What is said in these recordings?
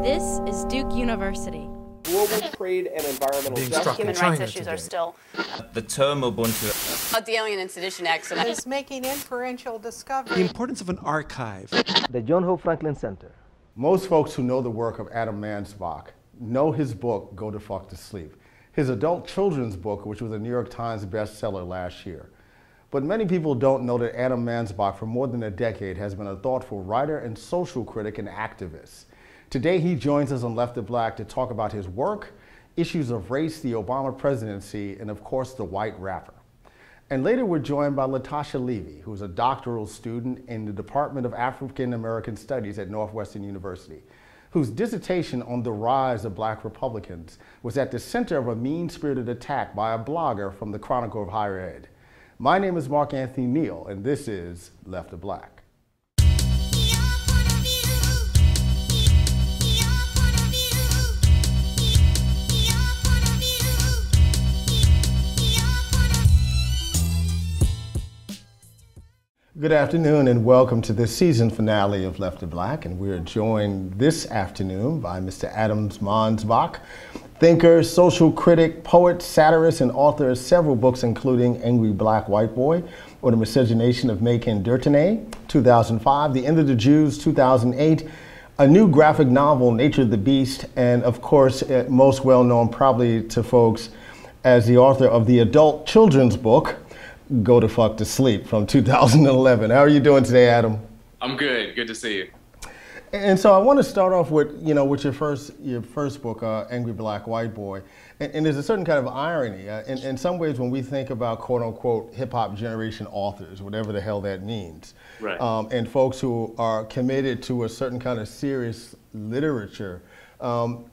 This is Duke University. Global trade and environmental justice. Human rights issues are still. The term Ubuntu. The Alien and Sedition Acts. Is making inferential discovery. The importance of an archive. The John Hope Franklin Center. Most folks who know the work of Adam Mansbach know his book, Go to Fuck to Sleep, his adult children's book, which was a New York Times bestseller last year. But many people don't know that Adam Mansbach, for more than a decade, has been a thoughtful writer and social critic and activist. Today, he joins us on Left of Black to talk about his work, issues of race, the Obama presidency, and of course, the white rapper. And later, we're joined by Latasha Levy, who's a doctoral student in the Department of African American Studies at Northwestern University, whose dissertation on the rise of Black Republicans was at the center of a mean-spirited attack by a blogger from the Chronicle of Higher Ed. My name is Anthony Neal, and this is Left of Black. Good afternoon and welcome to this season finale of Left of Black, and we're joined this afternoon by Mr. Adam Mansbach, thinker, social critic, poet, satirist, and author of several books including Angry Black White Boy, or The Miscegenation of Macon Dirtene, 2005, The End of the Jews, 2008, a new graphic novel, Nature of the Beast, and of course, most well known probably to folks as the author of the adult children's book, Go to Fuck to Sleep, from 2011. How are you doing today, Adam? I'm good. Good to see you. And so I want to start off with, with your first book, Angry Black White Boy. And there's a certain kind of irony. In some ways, when we think about quote unquote hip hop generation authors, whatever the hell that means, right. And folks who are committed to a certain kind of serious literature,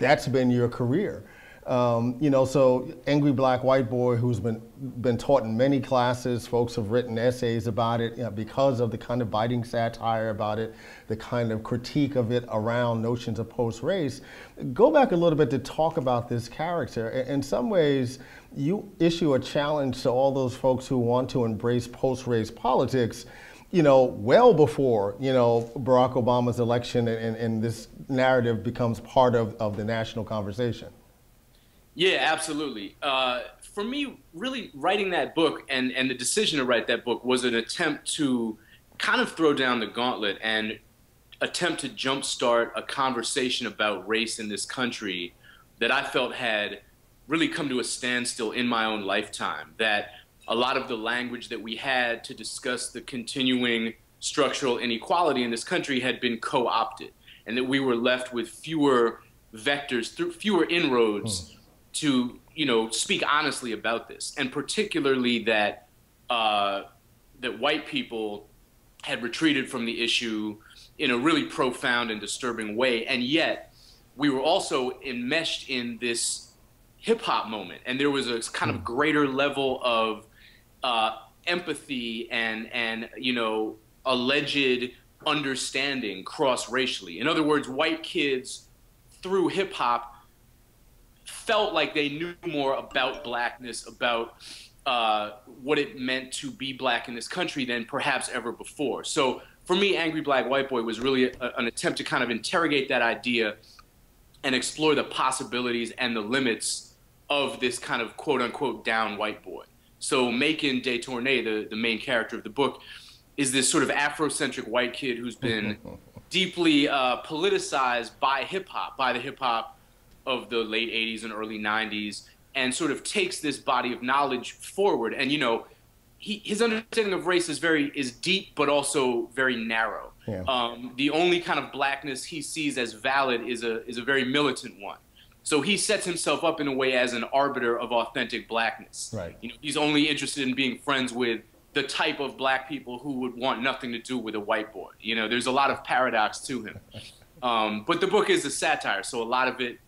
that's been your career. So Angry Black White Boy, who's been taught in many classes, folks have written essays about it, because of the kind of biting satire about it, the kind of critique of it around notions of post-race. Go back a little bit to talk about this character. In some ways, you issue a challenge to all those folks who want to embrace post-race politics, well before, Barack Obama's election and this narrative becomes part of the national conversation. Yeah, absolutely. For me, really writing that book and the decision to write that book was an attempt to kind of throw down the gauntlet and attempt to jumpstart a conversation about race in this country that I felt had really come to a standstill in my own lifetime. That a lot of the language that we had to discuss the continuing structural inequality in this country had been co-opted, and that we were left with fewer vectors, fewer inroads to speak honestly about this, and particularly that that white people had retreated from the issue in a really profound and disturbing way, and yet we were also enmeshed in this hip hop moment, and there was a kind of greater level of empathy and alleged understanding cross-racially. In other words, white kids through hip hop felt like they knew more about blackness, about what it meant to be black in this country than perhaps ever before. So for me, Angry Black White Boy was really an attempt to kind of interrogate that idea and explore the possibilities and the limits of this kind of quote unquote down white boy. So Macon Dirtene, the main character of the book, is this sort of Afrocentric white kid who's been deeply politicized by hip hop, by the hip hop of the late 80s and early 90s, and sort of takes this body of knowledge forward. And his understanding of race is deep, but also very narrow. Yeah. The only kind of blackness he sees as valid is a very militant one. So he sets himself up in a way as an arbiter of authentic blackness. Right. He's only interested in being friends with the type of black people who would want nothing to do with a white boy. There's a lot of paradox to him. But the book is a satire, so a lot of it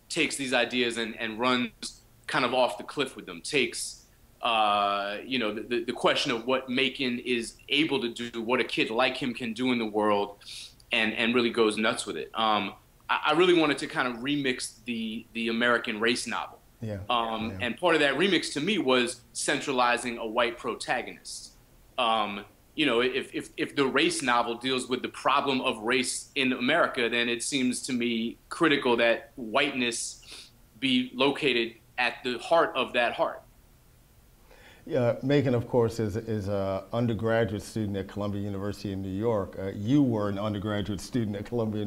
takes these ideas and runs kind of off the cliff with them, takes the question of what Macon is able to do, what a kid like him can do in the world, and really goes nuts with it. I really wanted to kind of remix the American race novel. Yeah. And part of that remix to me was centralizing a white protagonist. you know, if the race novel deals with the problem of race in America, then it seems to me critical that whiteness be located at the heart of that heart. Macon, of course, is an undergraduate student at Columbia University in New York. You were an undergraduate student at Columbia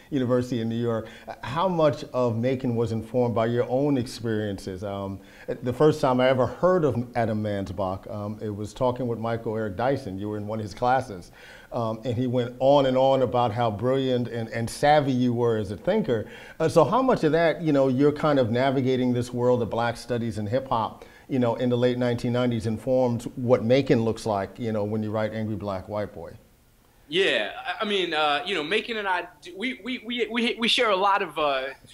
University in New York. How much of Macon was informed by your own experiences? The first time I ever heard of Adam Mansbach, it was talking with Michael Eric Dyson. You were in one of his classes. And he went on and on about how brilliant and savvy you were as a thinker. So how much of that, you know, you're kind of navigating this world of Black studies and hip hop, you know, in the late 1990s informed what Macon looks like, you know, when you write Angry Black White Boy? Yeah, I mean, you know, Macon and I, we share a lot of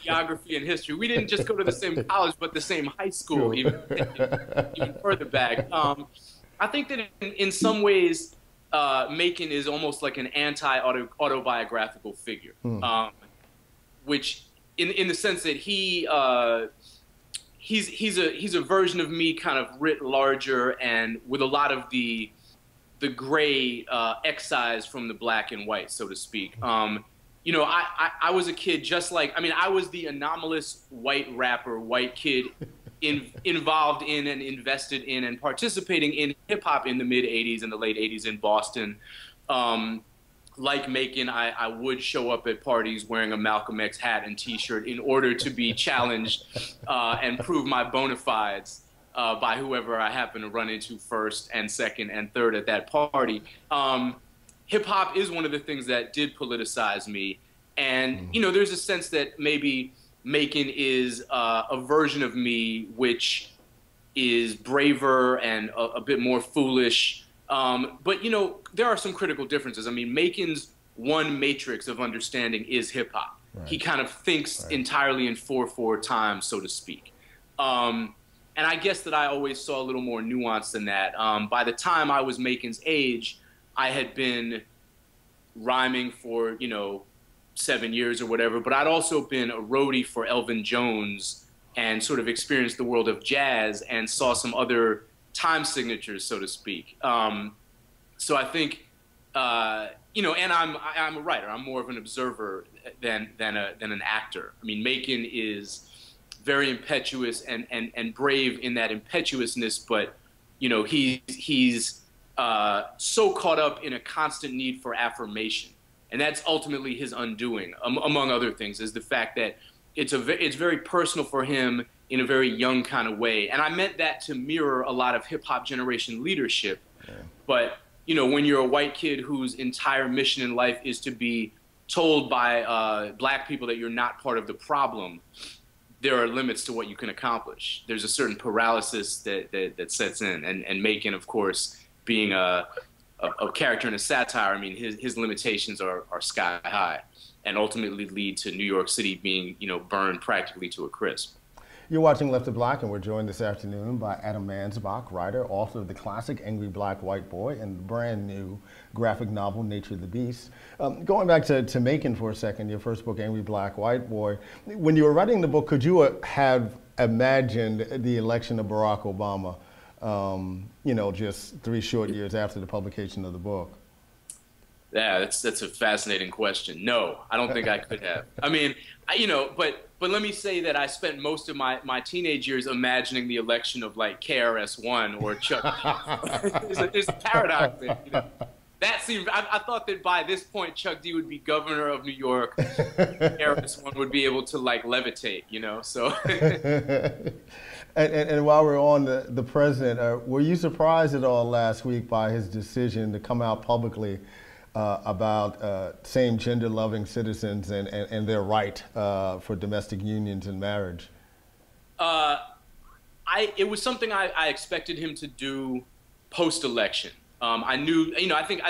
geography and history. We didn't just go to the same college, but the same high school, even further back. I think that in some ways, Macon is almost like an anti-autobiographical figure, which, in the sense that he's a version of me, kind of writ larger and with a lot of the gray excised from the black and white, so to speak. You know, I was a kid just like, I mean, I was the anomalous white rapper, white kid involved in and invested in and participating in hip hop in the mid 80s and the late 80s in Boston. Like Macon, I would show up at parties wearing a Malcolm X hat and t-shirt in order to be challenged and prove my bona fides by whoever I happen to run into first and second and third at that party. Hip hop is one of the things that did politicize me. And, you know, there's a sense that maybe Macon is a version of me which is braver and a bit more foolish. But, you know, there are some critical differences. I mean, Macon's one matrix of understanding is hip hop. Right. He kind of thinks entirely in 4/4 time, so to speak. And I guess that I always saw a little more nuance than that. By the time I was Macon's age, I had been rhyming for, you know, 7 years or whatever, but I'd also been a roadie for Elvin Jones and sort of experienced the world of jazz and saw some other time signatures, so to speak. So I think, you know, and I'm a writer. I'm more of an observer than an actor. I mean, Macon is very impetuous and brave in that impetuousness, but, you know, he's so caught up in a constant need for affirmation. And that's ultimately his undoing, among other things, is the fact that it's very personal for him in a very young kind of way. And I meant that to mirror a lot of hip-hop generation leadership. Yeah. But, you know, when you're a white kid whose entire mission in life is to be told by black people that you're not part of the problem, there are limits to what you can accomplish. There's a certain paralysis that sets in. And Macon, of course, being a character in a satire, I mean, his limitations are sky high and ultimately lead to New York City being, you know, burned practically to a crisp. You're watching Left of Black, and we're joined this afternoon by Adam Mansbach, writer, author of the classic Angry Black White Boy and the brand new graphic novel, Nature of the Beast. Going back to Macon for a second, your first book, Angry Black White Boy, when you were writing the book, could you have imagined the election of Barack Obama, you know, just 3 short years after the publication of the book? Yeah, that's a fascinating question. No, I don't think I could have. I mean, you know, but let me say that I spent most of my teenage years imagining the election of like KRS-One or Chuck. There's a paradox there. You know? That seemed. I thought that by this point Chuck D would be governor of New York. KRS-One would be able to like levitate. You know, so. And while we're on the president, were you surprised at all last week by his decision to come out publicly about same gender loving citizens and their right for domestic unions and marriage? It was something I expected him to do post-election. I knew, you know, I think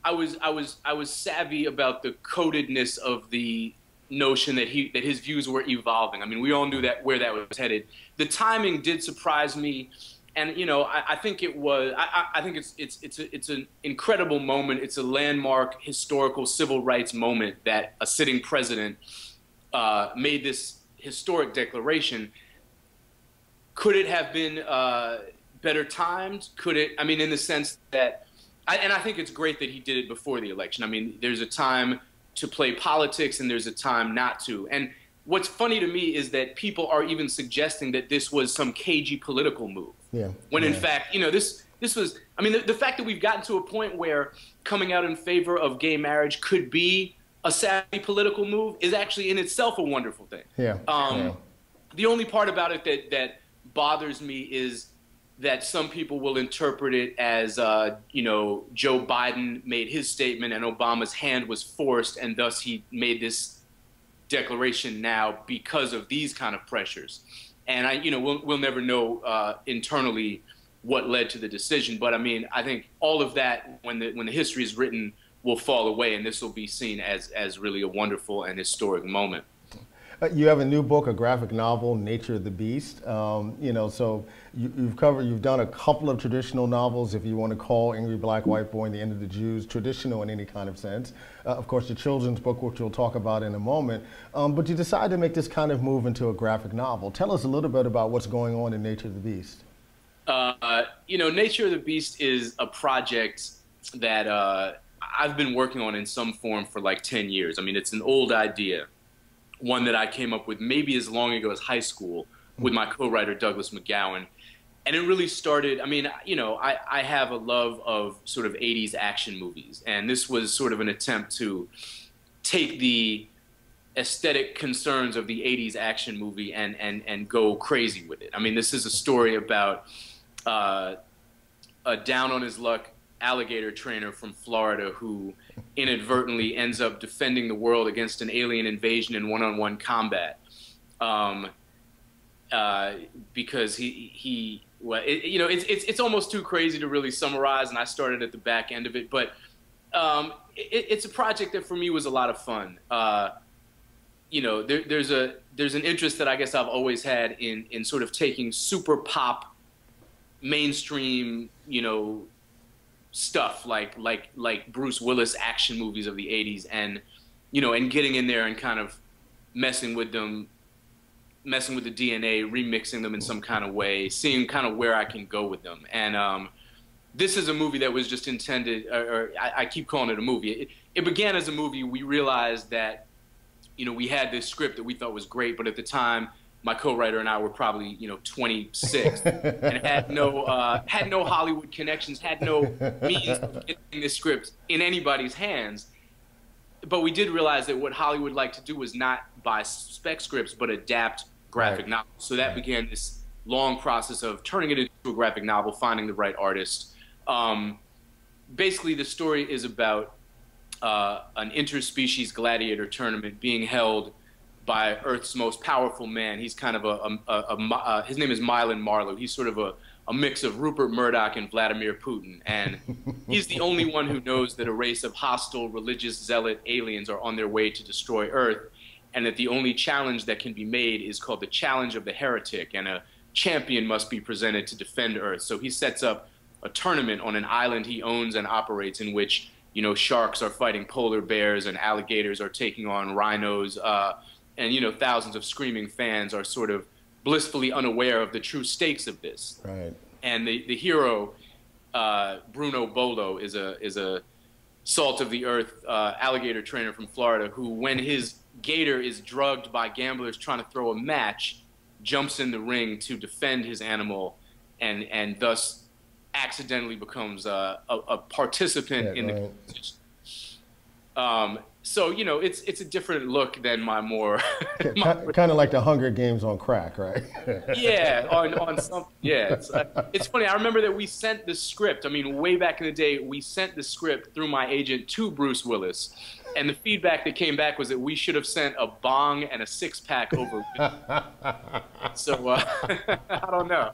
I was savvy about the codedness of the notion that his views were evolving. I mean, we all knew that where that was headed. The timing did surprise me. And, you know, I think it was, I think it's an incredible moment. It's a landmark historical civil rights moment that a sitting president made this historic declaration. Could it have been better timed? Could it, I mean, in the sense that, and I think it's great that he did it before the election. I mean, there's a time to play politics and there's a time not to. And what's funny to me is that people are even suggesting that this was some cagey political move. Yeah. When in fact, you know, this was, I mean, the fact that we've gotten to a point where coming out in favor of gay marriage could be a savvy political move is actually in itself a wonderful thing. Yeah. The only part about it that bothers me is that some people will interpret it as, you know, Joe Biden made his statement and Obama's hand was forced, and thus he made this declaration now because of these kind of pressures. And you know, we'll never know internally what led to the decision. But I mean, I think all of that, when the history is written, will fall away, and this will be seen as really a wonderful and historic moment. You have a new book, a graphic novel, Nature of the Beast. You know, so you've done a couple of traditional novels, if you want to call Angry Black White Boy and the End of the Jews traditional in any kind of sense. Of course, the children's book, which we'll talk about in a moment. But you decided to make this kind of move into a graphic novel. Tell us a little bit about what's going on in Nature of the Beast. You know, Nature of the Beast is a project that I've been working on in some form for like 10 years. I mean, it's an old idea. One that I came up with maybe as long ago as high school with my co-writer Douglas McGowan. And it really started, I mean, you know, I have a love of sort of 80s action movies. And this was sort of an attempt to take the aesthetic concerns of the 80s action movie and go crazy with it. I mean, this is a story about a down-on-his-luck alligator trainer from Florida who inadvertently ends up defending the world against an alien invasion in one-on-one combat, because well, you know, it's almost too crazy to really summarize, and I started at the back end of it, but it's a project that for me was a lot of fun. You know, there's an interest that I guess I've always had in sort of taking super pop, mainstream, you know, stuff like Bruce Willis action movies of the 80s, and you know, and getting in there and kind of messing with the DNA, remixing them in some kind of way, seeing kind of where I can go with them. And this is a movie that was just intended, or I keep calling it a movie. It began as a movie. We realized that, you know, we had this script that we thought was great, but at the time, my co-writer and I were probably, you know, 26 and had no Hollywood connections, had no means of getting this script in anybody's hands. But we did realize that what Hollywood liked to do was not buy spec scripts, but adapt graphic novels. So that began this long process of turning it into a graphic novel, finding the right artist. Basically, the story is about an interspecies gladiator tournament being held by Earth's most powerful man. He's kind of his name is Milan Marlowe. He's sort of a mix of Rupert Murdoch and Vladimir Putin. And he's the only one who knows that a race of hostile, religious, zealot aliens are on their way to destroy Earth, and that the only challenge that can be made is called the Challenge of the Heretic, and a champion must be presented to defend Earth. So he sets up a tournament on an island he owns and operates, in which, you know, sharks are fighting polar bears and alligators are taking on rhinos, and, you know, thousands of screaming fans are sort of blissfully unaware of the true stakes of this. Right. And the hero, Bruno Bolo, is a salt of the earth alligator trainer from Florida who, when his gator is drugged by gamblers trying to throw a match, jumps in the ring to defend his animal, and thus accidentally becomes a participant in the competition. So, you know, it's a different look than my more kind of like the Hunger Games on crack, right? Yeah, on something. Yeah, it's funny. I remember that we sent the script. I mean, way back in the day, we sent the script through my agent to Bruce Willis, and the feedback that came back was that we should have sent a bong and a six-pack over. So I don't know.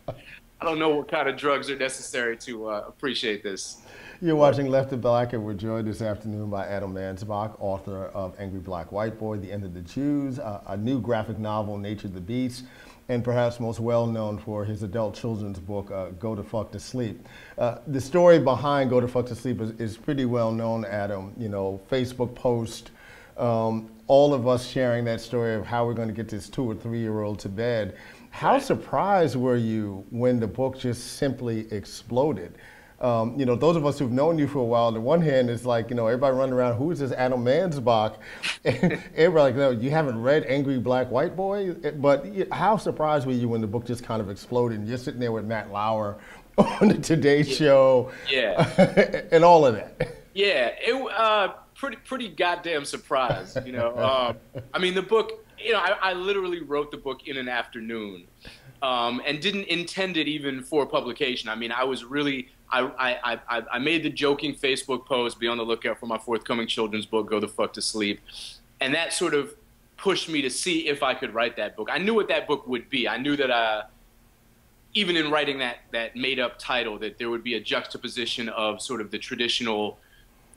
I don't know what kind of drugs are necessary to appreciate this. You're watching Left of Black, and we're joined this afternoon by Adam Mansbach, author of Angry Black White Boy, The End of the Jews, a new graphic novel, Nature of the Beast, and perhaps most well known for his adult children's book, Go to Fuck to Sleep. The story behind Go to Fuck to Sleep is pretty well known, Adam. You know, Facebook post, all of us sharing that story of how we're going to get this 2- or 3-year-old to bed. How surprised were you when the book just simply exploded? You know, those of us who've known you for a while, on the one hand, it's like, you know, everybody running around, who is this Adam Mansbach? And everybody like, no, you haven't read Angry Black White Boy? But how surprised were you when the book just kind of exploded and you're sitting there with Matt Lauer on the Today Show? And all of that? Yeah, it pretty goddamn surprised, you know. I mean, the book, you know, I literally wrote the book in an afternoon and didn't intend it even for publication. I mean, I was really... I made the joking Facebook post, be on the lookout for my forthcoming children's book, Go the Fuck to Sleep. And that sort of pushed me to see if I could write that book. I knew what that book would be. I knew that even in writing that made-up title, that there would be a juxtaposition of sort of the traditional,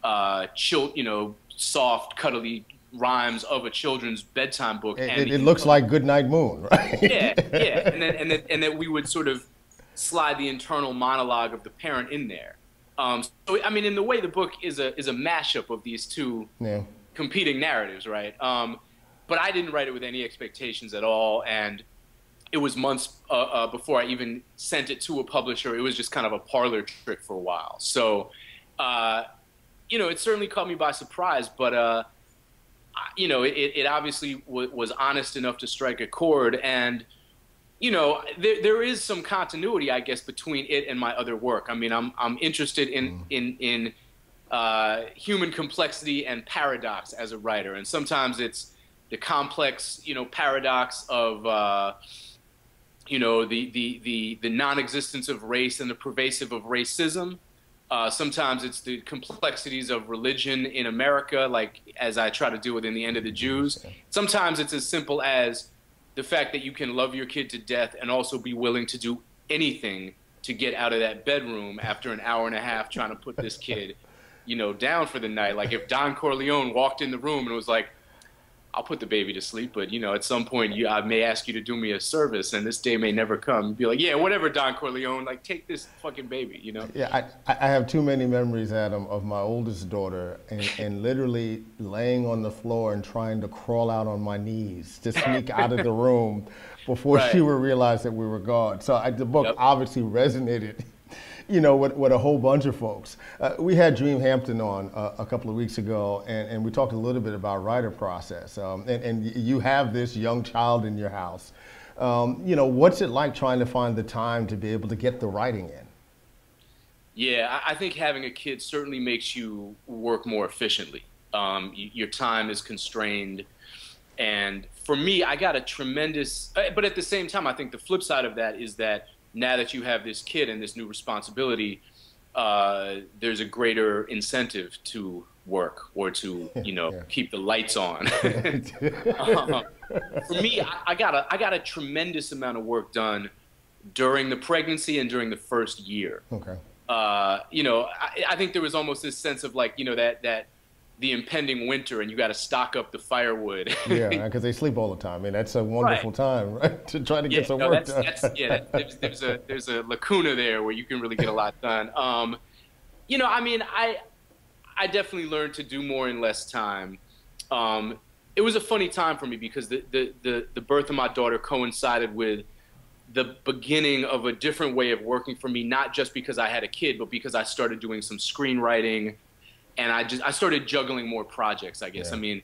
you know, soft, cuddly rhymes of a children's bedtime book. It looks like Goodnight Moon, right? Yeah, yeah. And that we would sort of slide the internal monologue of the parent in there. So I mean, in the way, the book is a mashup of these two competing narratives, right? But I didn't write it with any expectations at all, and it was months before I even sent it to a publisher. It was just kind of a parlor trick for a while. So, you know, it certainly caught me by surprise, but you know, it obviously was honest enough to strike a chord, and you know, there is some continuity, I guess, between it and my other work. I mean, I'm interested in human complexity and paradox as a writer, and sometimes it's the complex, you know, paradox of you know, the non-existence of race and the pervasive of racism. Sometimes it's the complexities of religion in America, like as I try to do within The End of the Jews. Sometimes it's as simple as the fact that you can love your kid to death and also be willing to do anything to get out of that bedroom after an hour and a half trying to put this kid, you know, down for the night. Like if Don Corleone walked in the room and was like, I'll put the baby to sleep, but, you know, at some point I may ask you to do me a service and this day may never come. You'd be like, yeah, whatever, Don Corleone, like take this fucking baby, you know? Yeah, I have too many memories, Adam, of my oldest daughter and literally laying on the floor and trying to crawl out on my knees to sneak out of the room before she would realize that we were gone. So the book obviously resonated, you know, with a whole bunch of folks. We had Dream Hampton on a couple of weeks ago, and we talked a little bit about writer process. And you have this young child in your house. You know, what's it like trying to find the time to be able to get the writing in? Yeah, I think having a kid certainly makes you work more efficiently. Your time is constrained. And for me, I got a tremendous, but at the same time, I think the flip side of that is that now that you have this kid and this new responsibility, there's a greater incentive to work or to, you know, keep the lights on. For me, I got a tremendous amount of work done during the pregnancy and during the first year. Okay. You know, I think there was almost this sense of like, you know, that the impending winter and you got to stock up the firewood. Yeah, because they sleep all the time. I mean, that's a wonderful time, right? To try to get some work done. There's a lacuna there where you can really get a lot done. You know, I mean, I definitely learned to do more in less time. It was a funny time for me because the birth of my daughter coincided with the beginning of a different way of working for me, not just because I had a kid, but because I started doing some screenwriting. And I started juggling more projects, I guess. Yeah. I mean,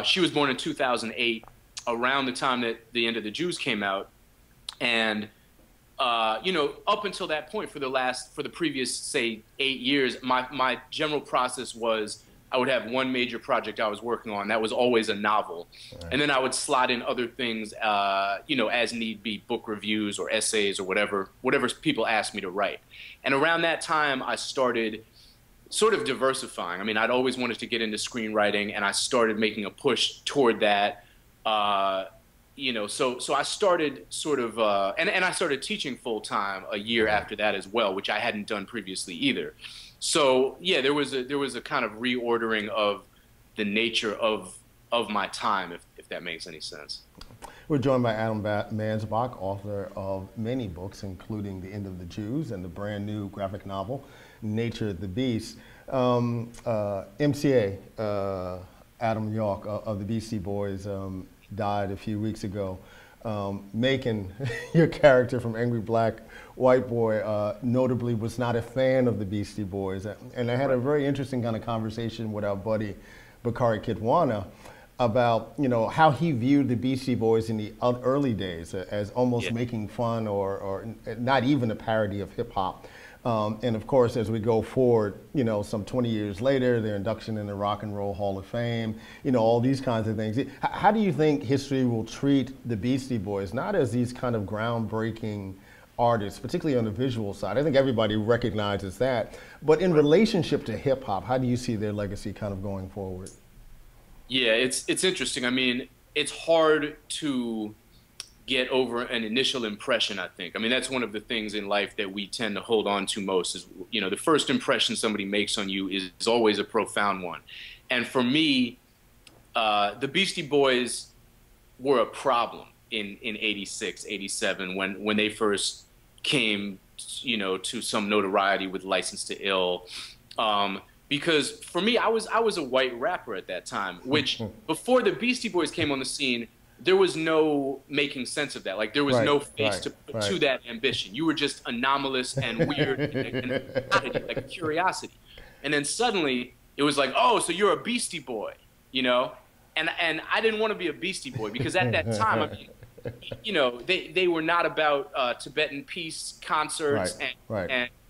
she was born in 2008, around the time that The End of the Jews came out. And, you know, up until that point, for the previous, say, 8 years, my general process was I would have one major project I was working on. That was always a novel. Right. And then I would slot in other things, you know, as need be, book reviews or essays or whatever people asked me to write. And around that time, I started sort of diversifying. I mean, I'd always wanted to get into screenwriting, and I started making a push toward that. You know, so I started sort of, and I started teaching full time a year after that as well, which I hadn't done previously either. So yeah, there was a kind of reordering of the nature of my time, if that makes any sense. We're joined by Adam Mansbach, author of many books, including The End of the Jews and the brand new graphic novel, Nature of the Beast. MCA, Adam York of the Beastie Boys, died a few weeks ago. Macon, your character from Angry Black White Boy, notably was not a fan of the Beastie Boys. And I had a very interesting kind of conversation with our buddy Bakari Kitwana about, you know, how he viewed the Beastie Boys in the early days as almost making fun or not even a parody of hip hop. And of course, as we go forward, you know, some 20 years later, their induction in the Rock and Roll Hall of Fame, you know, all these kinds of things. How do you think history will treat the Beastie Boys, not as these kind of groundbreaking artists, particularly on the visual side? I think everybody recognizes that. But in relationship to hip hop, how do you see their legacy kind of going forward? Yeah, it's interesting. I mean, it's hard to get over an initial impression, I think. I mean, that's one of the things in life that we tend to hold on to most is, you know, the first impression somebody makes on you is always a profound one. And for me, the Beastie Boys were a problem in 86, 87, when they first came, you know, to some notoriety with License to Ill. Because for me, I was a white rapper at that time, which before the Beastie Boys came on the scene, there was no making sense of that. Like, there was no face to that ambition. You were just anomalous and weird and like a curiosity. And then suddenly it was like, oh, so you're a Beastie Boy, you know? And I didn't want to be a Beastie Boy because at that time, I mean, you know, they were not about Tibetan peace concerts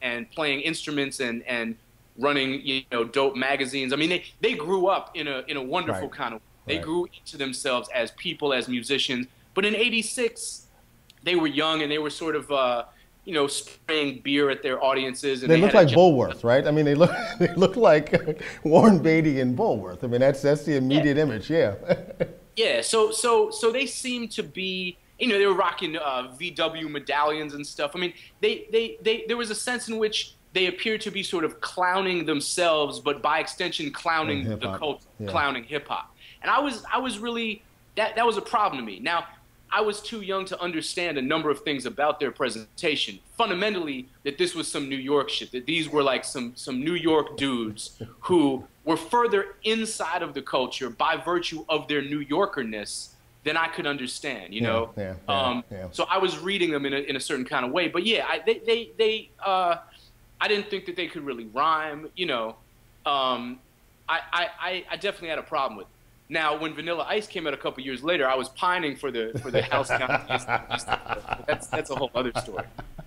and playing instruments and running, you know, dope magazines. I mean, they grew up in a wonderful kind of way. They grew into themselves as people, as musicians. But in '86, they were young and they were sort of, you know, spraying beer at their audiences. And they look like Bulworth, right? I mean, they look like Warren Beatty and Bulworth. I mean, that's the immediate image, Yeah. So they seem to be, you know, they were rocking VW medallions and stuff. I mean, there was a sense in which they appeared to be sort of clowning themselves, but by extension, clowning the culture, clowning hip hop. And I was really, that was a problem to me. Now, I was too young to understand a number of things about their presentation. Fundamentally, that this was some New York shit, that these were like some New York dudes who were further inside of the culture by virtue of their New Yorkerness than I could understand, you know? So I was reading them in a certain kind of way. But yeah, I didn't think that they could really rhyme, you know? I definitely had a problem with it. Now, when Vanilla Ice came out a couple years later, I was pining for the house count. That's a whole other story.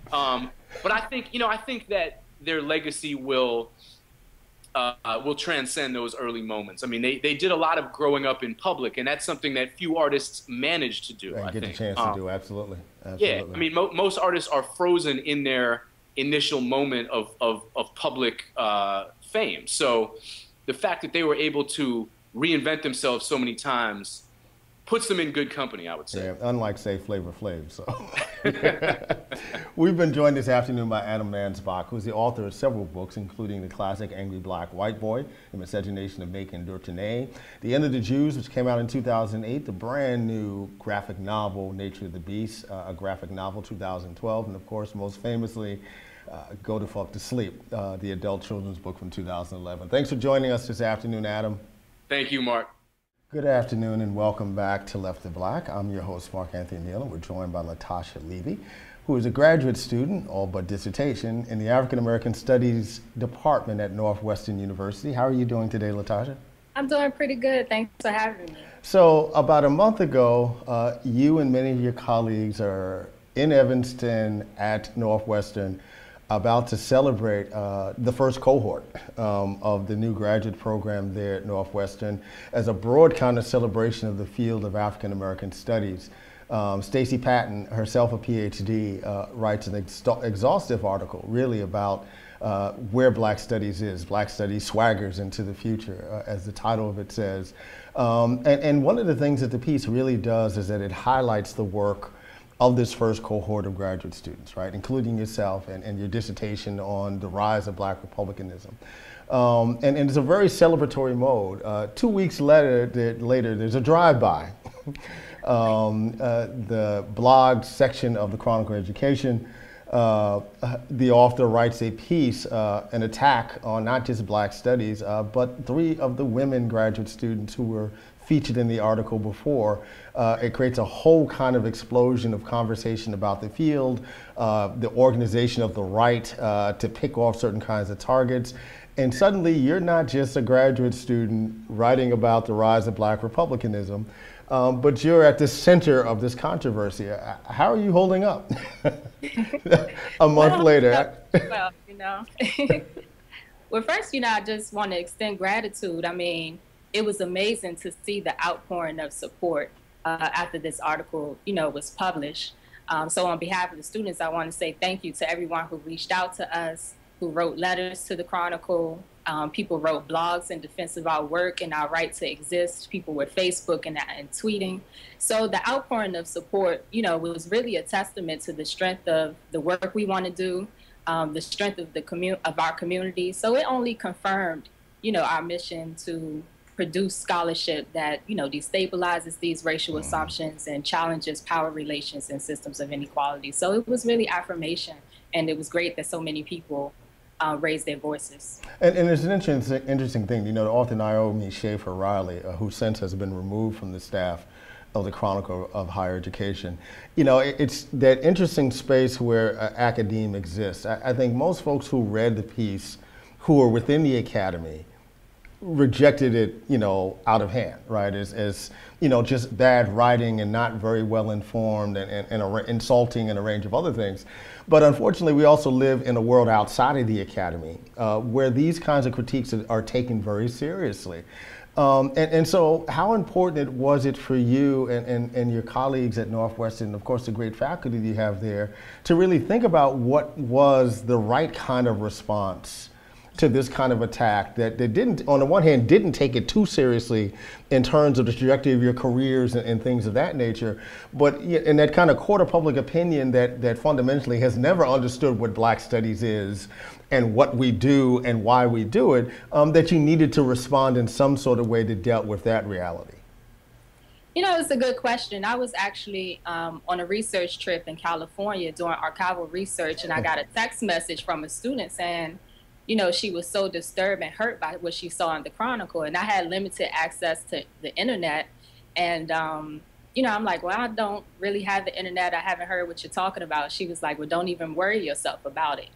But I think, you know, I think that their legacy will transcend those early moments. I mean, they did a lot of growing up in public, and that's something that few artists manage to do. I get think. the chance to do, absolutely. Yeah, I mean, most artists are frozen in their initial moment of public fame. So the fact that they were able to reinvent themselves so many times puts them in good company, I would say. Yeah, unlike, say, Flavor Flav. So we've been joined this afternoon by Adam Mansbach, who's the author of several books, including the classic Angry Black White Boy, The Miscegenation of Macon Durtene, The End of the Jews, which came out in 2008, the brand new graphic novel, Nature of the Beast, a graphic novel, 2012, and of course, most famously, Go to Fuck to Sleep, the adult children's book from 2011. Thanks for joining us this afternoon, Adam. Thank you, Mark. Good afternoon and welcome back to Left of Black. I'm your host, Mark Anthony Neal, and we're joined by Latasha Levy, who is a graduate student, all but dissertation, in the African American Studies Department at Northwestern University. How are you doing today, Latasha? I'm doing pretty good. Thanks for having me. So about a month ago, you and many of your colleagues are in Evanston at Northwestern about to celebrate the first cohort of the new graduate program there at Northwestern as a broad kind of celebration of the field of African American studies. Stacey Patton, herself a PhD, writes an exhaustive article really about where Black Studies is. Black Studies swaggers into the future, as the title of it says. And one of the things that the piece really does is that it highlights the work of this first cohort of graduate students, right, including yourself and your dissertation on the rise of Black republicanism. And it's a very celebratory mode. 2 weeks later, there's a drive-by. The blog section of the Chronicle of Education, the author writes a piece, an attack on not just Black studies, but 3 of the women graduate students who were featured in the article before. It creates a whole kind of explosion of conversation about the field, the organization of the right to pick off certain kinds of targets. And suddenly you're not just a graduate student writing about the rise of black republicanism, but you're at the center of this controversy. How are you holding up a month later? Well, well, first, I just want to extend gratitude. I mean, it was amazing to see the outpouring of support after this article, was published. So on behalf of the students, I want to say thank you to everyone who reached out to us, who wrote letters to the Chronicle. People wrote blogs in defense of our work and our right to exist. People were Facebook and tweeting. So the outpouring of support, was really a testament to the strength of the work we want to do, the strength of our community. So it only confirmed, our mission to produce scholarship that, destabilizes these racial assumptions and challenges power relations and systems of inequality. So it was really affirmation, and it was great that so many people raise their voices. And there's an interesting thing. The author Naomi Schaefer Riley, who since has been removed from the staff of the Chronicle of Higher Education. It's that interesting space where academia exists. I think most folks who read the piece, who are within the academy, rejected it, out of hand, right? As just bad writing and not very well informed and insulting and a range of other things. But unfortunately, we also live in a world outside of the academy where these kinds of critiques are taken very seriously. And so how important was it for you and your colleagues at Northwestern, and of course the great faculty that you have there, to really think about what was the right kind of response to this kind of attack that didn't, on the one hand, didn't take it too seriously in terms of the trajectory of your careers and things of that nature, but in that kind of court of public opinion that fundamentally has never understood what Black studies is and what we do and why we do it, that you needed to respond in some sort of way that dealt with that reality? It's a good question. I was actually on a research trip in California doing archival research, and I got a text message from a student saying, she was so disturbed and hurt by what she saw in the Chronicle. And I had limited access to the internet. And, I'm like, well, I don't really have the internet. I haven't heard what you're talking about. She was like, well, don't even worry yourself about it,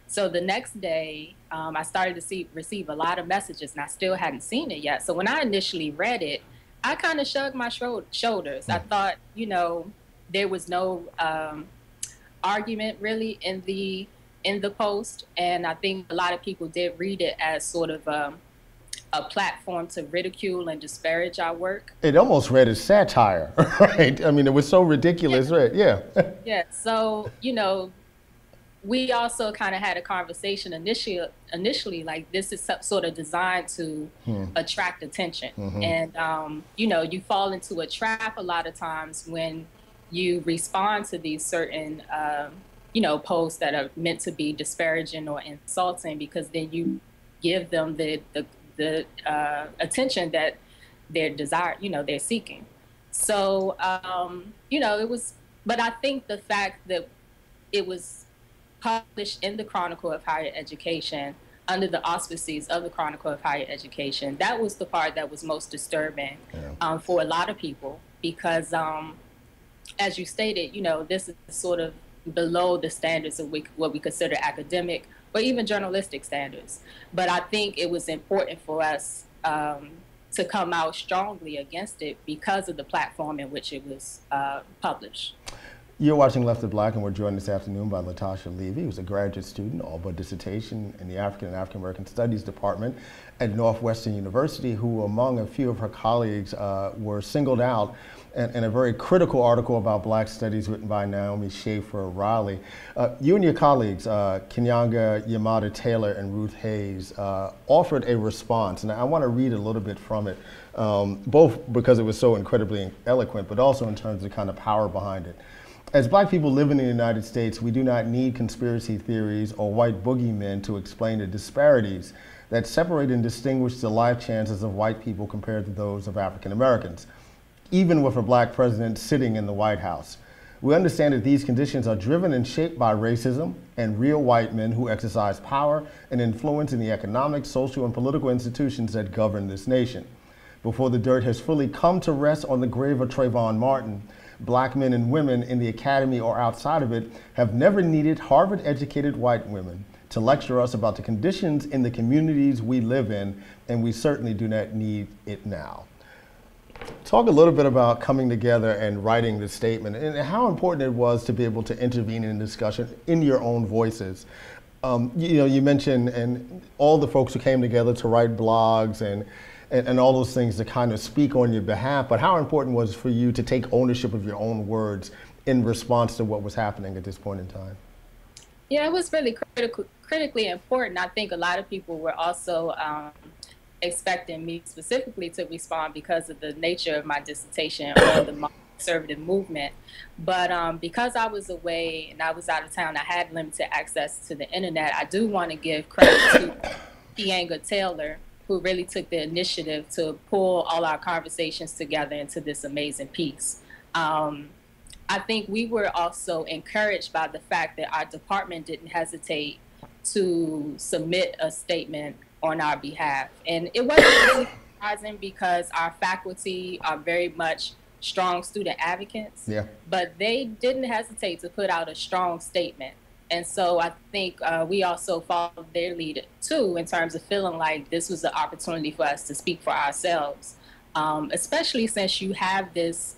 So the next day, I started to receive a lot of messages, and I still hadn't seen it yet. So when I initially read it, I kind of shrugged my shoulders. I thought, there was no argument really in the post, and I think a lot of people did read it as sort of a platform to ridicule and disparage our work. It almost read as satire, right? I mean, it was so ridiculous, right? Yeah. Yeah. So we also kind of had a conversation initially, like this is sort of designed to attract attention, and you fall into a trap a lot of times when you respond to these certain posts that are meant to be disparaging or insulting, because then you give them the attention that they're seeking. So, it was, but I think the fact that it was published in the Chronicle of Higher Education under the auspices of the Chronicle of Higher Education, that was the part that was most disturbing for a lot of people, because as you stated, this is sort of below the standards of what we consider academic or even journalistic standards. But I think it was important for us to come out strongly against it because of the platform in which it was published. You're watching Left of Black, and we're joined this afternoon by Latasha Levy, who's a graduate student, all but dissertation in the African and African American Studies Department at Northwestern University, who among a few of her colleagues were singled out in a very critical article about Black studies written by Naomi Schaefer Riley. You and your colleagues, Kenyanga Yamada Taylor and Ruth Hayes, offered a response, and I want to read a little bit from it, both because it was so incredibly eloquent, but also in terms of the kind of power behind it. As Black people living in the United States, we do not need conspiracy theories or white boogeymen to explain the disparities that separate and distinguish the life chances of white people compared to those of African Americans, even with a Black president sitting in the White House. We understand that these conditions are driven and shaped by racism and real white men who exercise power and influence in the economic, social, and political institutions that govern this nation. Before the dirt has fully come to rest on the grave of Trayvon Martin, black men and women in the academy or outside of it have never needed Harvard-educated white women to lecture us about the conditions in the communities we live in, and we certainly do not need it now. Talk a little bit about coming together and writing this statement and how important it was to be able to intervene in discussion in your own voices. You mentioned and all the folks who came together to write blogs and all those things to kind of speak on your behalf, but how important was it for you to take ownership of your own words in response to what was happening at this point in time? Yeah, it was really critically important. I think a lot of people were also expecting me specifically to respond because of the nature of my dissertation on the conservative movement. But because I was away and I was out of town, I had limited access to the internet. I do want to give credit to Keanga Taylor, who really took the initiative to pull all our conversations together into this amazing piece. I think we were also encouraged by the fact that our department didn't hesitate to submit a statement on our behalf. And it wasn't really surprising because our faculty are very much strong student advocates, but they didn't hesitate to put out a strong statement. And so I think we also followed their lead too in terms of feeling like this was an opportunity for us to speak for ourselves, especially since you have this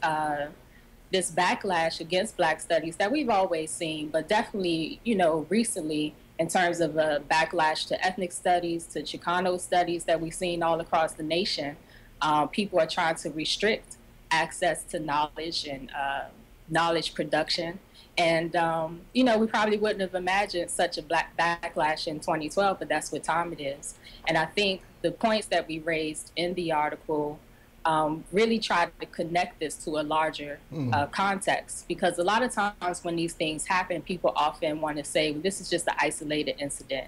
this backlash against Black studies that we've always seen, but definitely, recently in terms of a backlash to ethnic studies, to Chicano studies that we've seen all across the nation. People are trying to restrict access to knowledge and knowledge production. And, we probably wouldn't have imagined such a backlash in 2012, but that's what time it is. And I think the points that we raised in the article really tried to connect this to a larger context, because a lot of times when these things happen, people often want to say, well, this is just an isolated incident,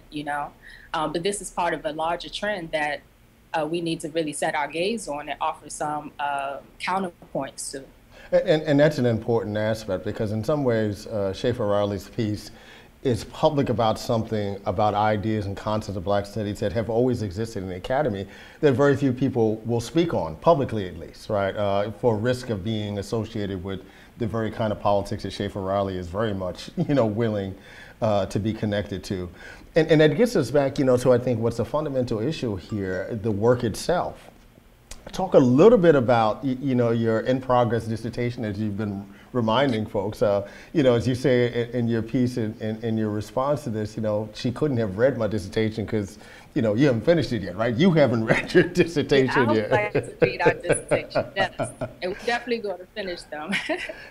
but this is part of a larger trend that we need to really set our gaze on and offer some counterpoints to. And that's an important aspect, because in some ways, Schaefer Riley's piece is public about something, about ideas and concepts of Black studies that have always existed in the academy that very few people will speak on, publicly at least, right? For risk of being associated with the very kind of politics that Schaefer Riley is very much, willing to be connected to. And that gets us back, to I think what's the fundamental issue here, the work itself. Talk a little bit about, your in-progress dissertation, as you've been reminding folks. As you say in your piece, in your response to this, she couldn't have read my dissertation because, you haven't finished it yet, right? You haven't read your dissertation yet. I plan to read our dissertation, yes. And we're definitely going to finish them.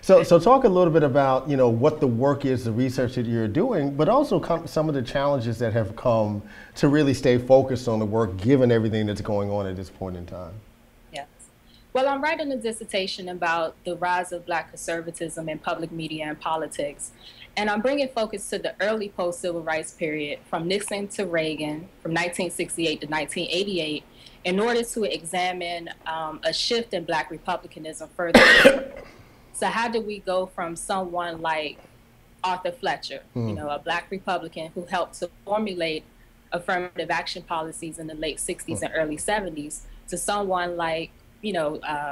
So talk a little bit about, what the work is, the research that you're doing, but also some of the challenges that have come to really stay focused on the work, given everything that's going on at this point in time. Well, I'm writing a dissertation about the rise of Black conservatism in public media and politics. And I'm bringing focus to the early post-civil rights period from Nixon to Reagan, from 1968 to 1988, in order to examine a shift in Black republicanism further. So how did we go from someone like Arthur Fletcher, a Black Republican who helped to formulate affirmative action policies in the late 60s and early 70s, to someone like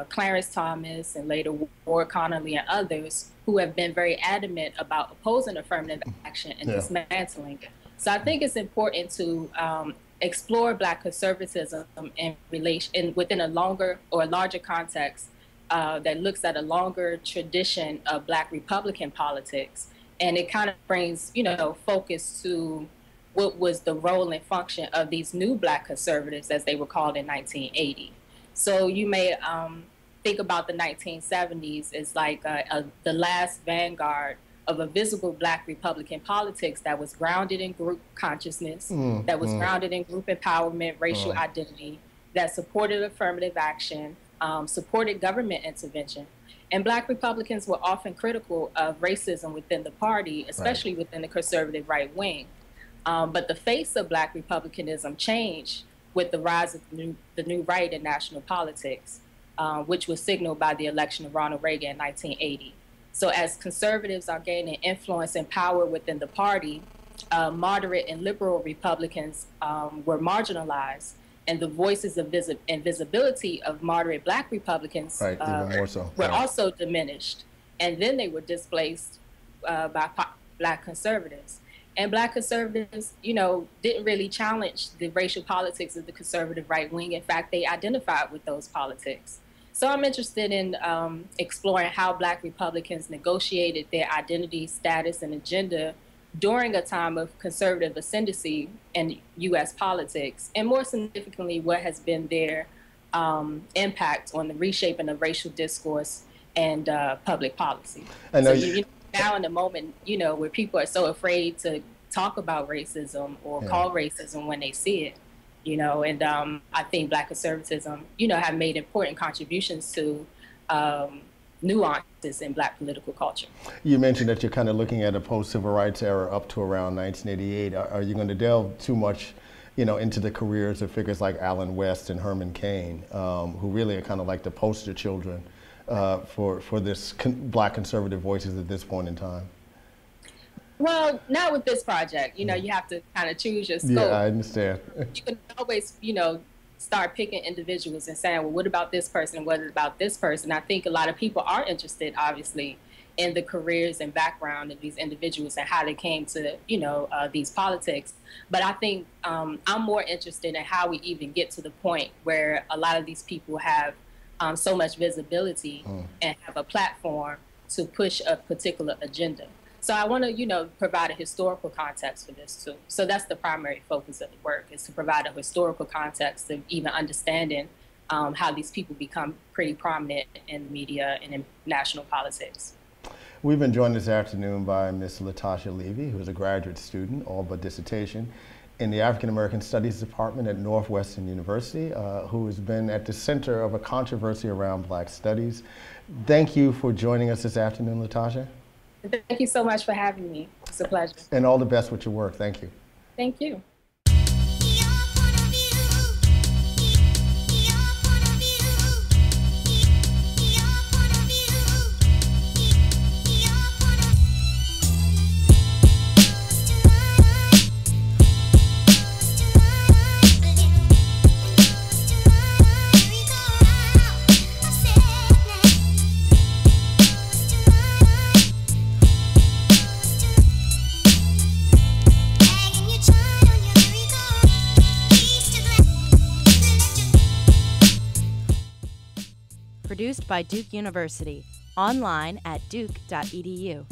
Clarence Thomas and later Ward Connolly and others who have been very adamant about opposing affirmative action and dismantling it. So I think it's important to explore Black conservatism in relation within a longer or a larger context that looks at a longer tradition of Black Republican politics, and it kind of brings focus to what was the role and function of these new Black conservatives, as they were called in 1980. So you may think about the 1970s as like the last vanguard of a visible Black Republican politics that was grounded in group consciousness, that was grounded in group empowerment, racial identity, that supported affirmative action, supported government intervention. And Black Republicans were often critical of racism within the party, especially within the conservative right wing. But the face of Black Republicanism changed with the rise of the new right in national politics, which was signaled by the election of Ronald Reagan in 1980. So as conservatives are gaining influence and power within the party, moderate and liberal Republicans were marginalized. and the voices of and visibility of moderate Black Republicans even more so. were also diminished. And then they were displaced by Black conservatives. And Black conservatives, you know, didn't really challenge the racial politics of the conservative right wing. In fact, they identified with those politics. So I'm interested in exploring how Black Republicans negotiated their identity, status, and agenda during a time of conservative ascendancy in U.S. politics, and more significantly, what has been their impact on the reshaping of racial discourse and public policy. So now in the moment, you know, where people are so afraid to talk about racism or call racism when they see it, you know, and I think Black conservatism, you know, have made important contributions to nuances in Black political culture. You mentioned that you're kind of looking at a post-civil rights era up to around 1988. Are you going to delve too much, you know, into the careers of figures like Allen West and Herman Cain, who really are kind of like the poster children for this Black conservative voices at this point in time? Well, not with this project. You know, you have to kind of choose your scope. Yeah, I understand. You can always, you know, start picking individuals and saying, well, what about this person and what about this person? I think a lot of people are interested, obviously, in the careers and background of these individuals and how they came to, you know, these politics. But I think I'm more interested in how we even get to the point where a lot of these people have so much visibility and have a platform to push a particular agenda. So I want to, you know, provide a historical context for this too. So that's the primary focus of the work, is to provide a historical context of even understanding how these people become pretty prominent in the media and in national politics. We've been joined this afternoon by Ms. Latasha Levy, who is a graduate student, all but dissertation, in the African American Studies Department at Northwestern University, who has been at the center of a controversy around Black studies. Thank you for joining us this afternoon, Latasha. Thank you so much for having me. It's a pleasure. And all the best with your work. Thank you. Thank you. Produced by Duke University. Online at duke.edu.